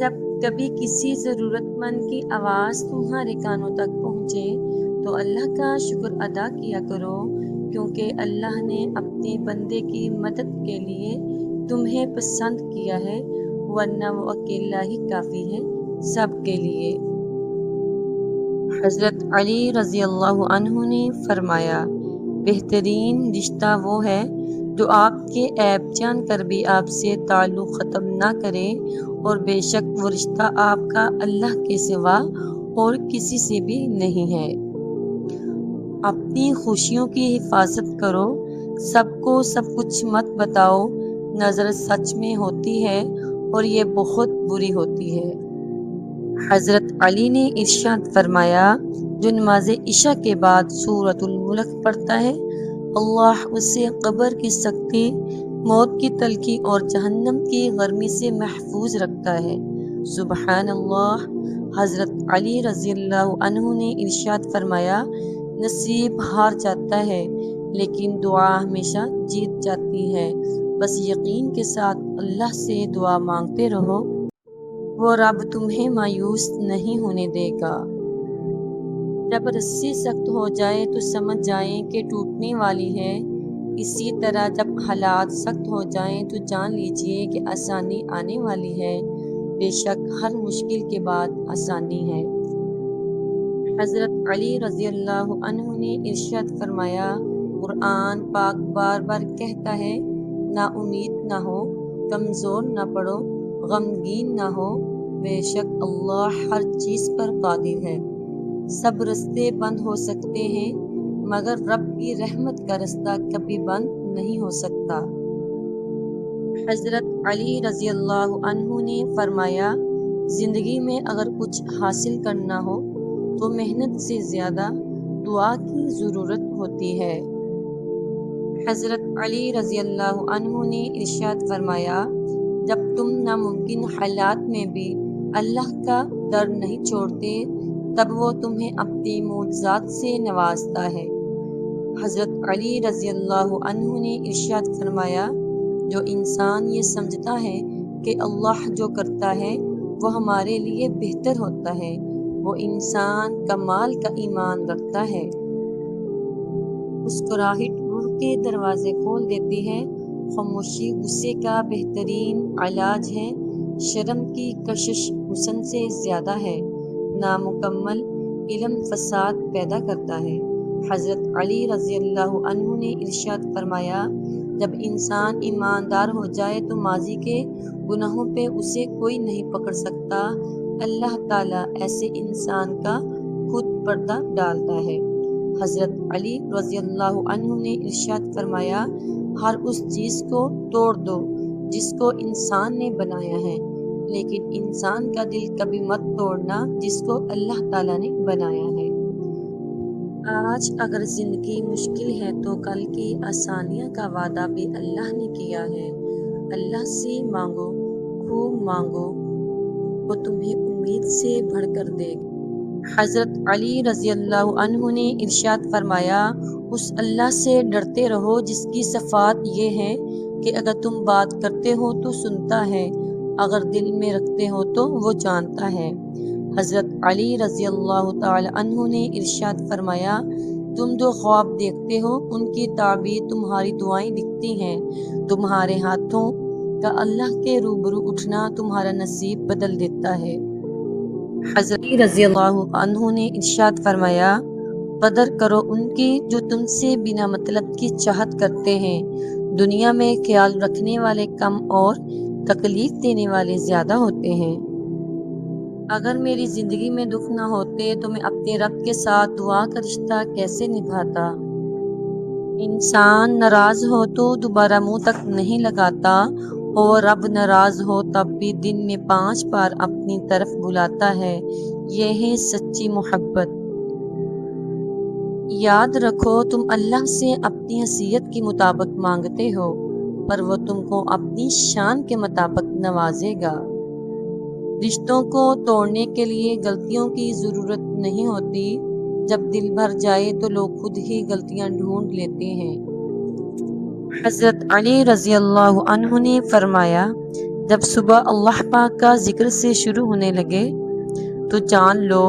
جب کبھی کسی ضرورت مند کی آواز تمہارے کانوں تک پہنچے تو اللہ کا شکر ادا کیا کرو، کیونکہ اللہ نے اپنے بندے کی مدد کے لیے تمہیں پسند کیا ہے، ورنہ وہ اکیلا ہی کافی ہے سب کے لیے۔ حضرت علی رضی اللہ عنہ نے فرمایا، بہترین رشتہ وہ ہے جو آپ کے عیب جان کر بھی آپ سے تعلق ختم نہ کرے، اور بے شک وہ رشتہ آپ کا اللہ کے سوا اور کسی سے بھی نہیں ہے۔ اپنی خوشیوں کی حفاظت کرو، سب کو سب کچھ مت بتاؤ، نظر سچ میں ہوتی ہے اور یہ بہت بری ہوتی ہے۔ حضرت علی نے ارشاد فرمایا، جو نماز عشاء کے بعد سورۃ الملک پڑھتا ہے، اللہ اسے قبر کی سختی، موت کی تلخی اور جہنم کی گرمی سے محفوظ رکھتا ہے۔ سبحان اللہ۔ حضرت علی رضی اللہ عنہ نے ارشاد فرمایا، نصیب ہار جاتا ہے لیکن دعا ہمیشہ جیت جاتی ہے، بس یقین کے ساتھ اللہ سے دعا مانگتے رہو، وہ رب تمہیں مایوس نہیں ہونے دے گا۔ جب رسی سخت ہو جائے تو سمجھ جائیں کہ ٹوٹنے والی ہے، اسی طرح جب حالات سخت ہو جائیں تو جان لیجئے کہ آسانی آنے والی ہے، بے شک ہر مشکل کے بعد آسانی ہے۔ حضرت علی رضی اللہ عنہ نے ارشاد فرمایا، قرآن پاک بار بار کہتا ہے، نا امید نہ ہو، کمزور نہ پڑو، غمگین نہ ہو، بے شک اللہ ہر چیز پر قادر ہے۔ سب رستے بند ہو سکتے ہیں مگر رب کی رحمت کا رستہ کبھی بند نہیں ہو سکتا۔ حضرت علی رضی اللہ عنہ نے فرمایا، زندگی میں اگر کچھ حاصل کرنا ہو تو محنت سے زیادہ دعا کی ضرورت ہوتی ہے۔ حضرت علی رضی اللہ عنہ نے ارشاد فرمایا، جب تم ناممکن حالات میں بھی اللہ کا در نہیں چھوڑتے تب وہ تمہیں اپنی معجزات سے نوازتا ہے۔ حضرت علی رضی اللہ عنہ نے ارشاد فرمایا، جو انسان یہ سمجھتا ہے کہ اللہ جو کرتا ہے وہ ہمارے لیے بہتر ہوتا ہے، وہ انسان کمال کا ایمان رکھتا ہے۔ مسکراہٹ روح کے دروازے کھول دیتی ہے، خاموشی غصے کا بہترین علاج ہے، شرم کی کشش حسن سے زیادہ ہے، نامکمل علم فساد پیدا کرتا ہے۔ حضرت علی رضی اللہ عنہ نے ارشاد فرمایا، جب انسان ایماندار ہو جائے تو ماضی کے گناہوں پہ اسے کوئی نہیں پکڑ سکتا، اللہ تعالیٰ ایسے انسان کا خود پردہ ڈالتا ہے۔ حضرت علی رضی اللہ عنہ نے ارشاد فرمایا، ہر اس چیز کو توڑ دو جس کو انسان نے بنایا ہے، لیکن انسان کا دل کبھی مت توڑنا جس کو اللہ تعالیٰ نے بنایا ہے۔ آج اگر زندگی مشکل ہے تو کل کی آسانیاں کا وعدہ بھی اللہ نے کیا ہے۔ اللہ سے مانگو، خوب مانگو، وہ تمہیں امید سے بڑھ کر دے گا۔ حضرت علی رضی اللہ عنہ نے ارشاد فرمایا، اس اللہ سے ڈرتے رہو جس کی صفات یہ ہے کہ اگر تم بات کرتے ہو تو سنتا ہے، اگر دل میں رکھتے ہو تو وہ جانتا ہے۔ حضرت علی رضی اللہ تعالی عنہ نے ارشاد فرمایا، تم جو خواب دیکھتے ہو ان کی تعبیر تمہاری دعائیں لکھتی ہیں، تمہارے ہاتھوں کا اللہ کے روبرو اٹھنا تمہارا نصیب بدل دیتا ہے۔ حضرت علی رضی اللہ عنہ نے ارشاد فرمایا، قدر کرو ان کی جو تم سے بنا مطلب کی چاہت کرتے ہیں، دنیا میں خیال رکھنے والے کم اور تکلیف دینے والے زیادہ ہوتے ہیں۔ اگر میری زندگی میں دکھ نہ ہوتے تو میں اپنے رب کے ساتھ دعا کا رشتہ کیسے نبھاتا؟ انسان ناراض ہو تو دوبارہ منہ تک نہیں لگاتا، اور رب ناراض ہو تب بھی دن میں 5 بار اپنی طرف بلاتا ہے، یہ ہے سچی محبت۔ یاد رکھو، تم اللہ سے اپنی حیثیت کے مطابق مانگتے ہو، پر وہ تم کو اپنی شان کے مطابق نوازے گا۔ رشتوں کو توڑنے کے لیے غلطیوں کی ضرورت نہیں ہوتی، جب دل بھر جائے تو لوگ خود ہی غلطیاں ڈھونڈ لیتے ہیں۔ حضرت علی رضی اللہ عنہ نے فرمایا، جب صبح اللہ پاک کا ذکر سے شروع ہونے لگے تو جان لو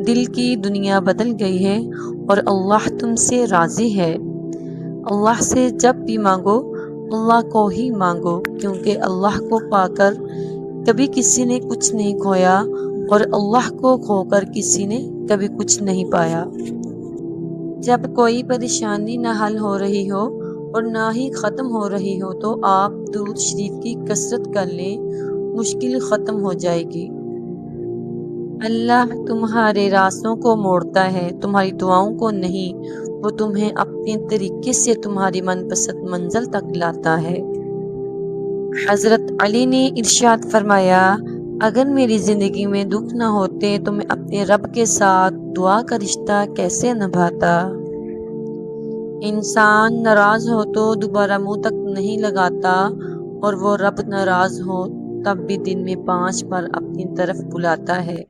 دل کی دنیا بدل گئی ہے اور اللہ تم سے راضی ہے۔ اللہ سے جب بھی مانگو اللہ کو ہی مانگو، کیونکہ اللہ کو پا کر کبھی کسی نے کچھ نہیں کھویا اور اللہ کو کھو کر کسی نے کبھی کچھ نہیں پایا۔ جب کوئی پریشانی نہ حل ہو رہی ہو اور نہ ہی ختم ہو رہی ہو تو آپ درود شریف کی کثرت کر لیں، مشکل ختم ہو جائے گی۔ اللہ تمہارے راستوں کو موڑتا ہے، تمہاری دعاؤں کو نہیں، وہ تمہیں اپنے طریقے سے تمہاری من پسند منزل تک لاتا ہے۔ حضرت علی نے ارشاد فرمایا، اگر میری زندگی میں دکھ نہ ہوتے تو میں اپنے رب کے ساتھ دعا کا رشتہ کیسے نبھاتا۔ انسان ناراض ہو تو دوبارہ منہ تک نہیں لگاتا، اور وہ رب ناراض ہو تب بھی دن میں 5 بار اپنی طرف بلاتا ہے۔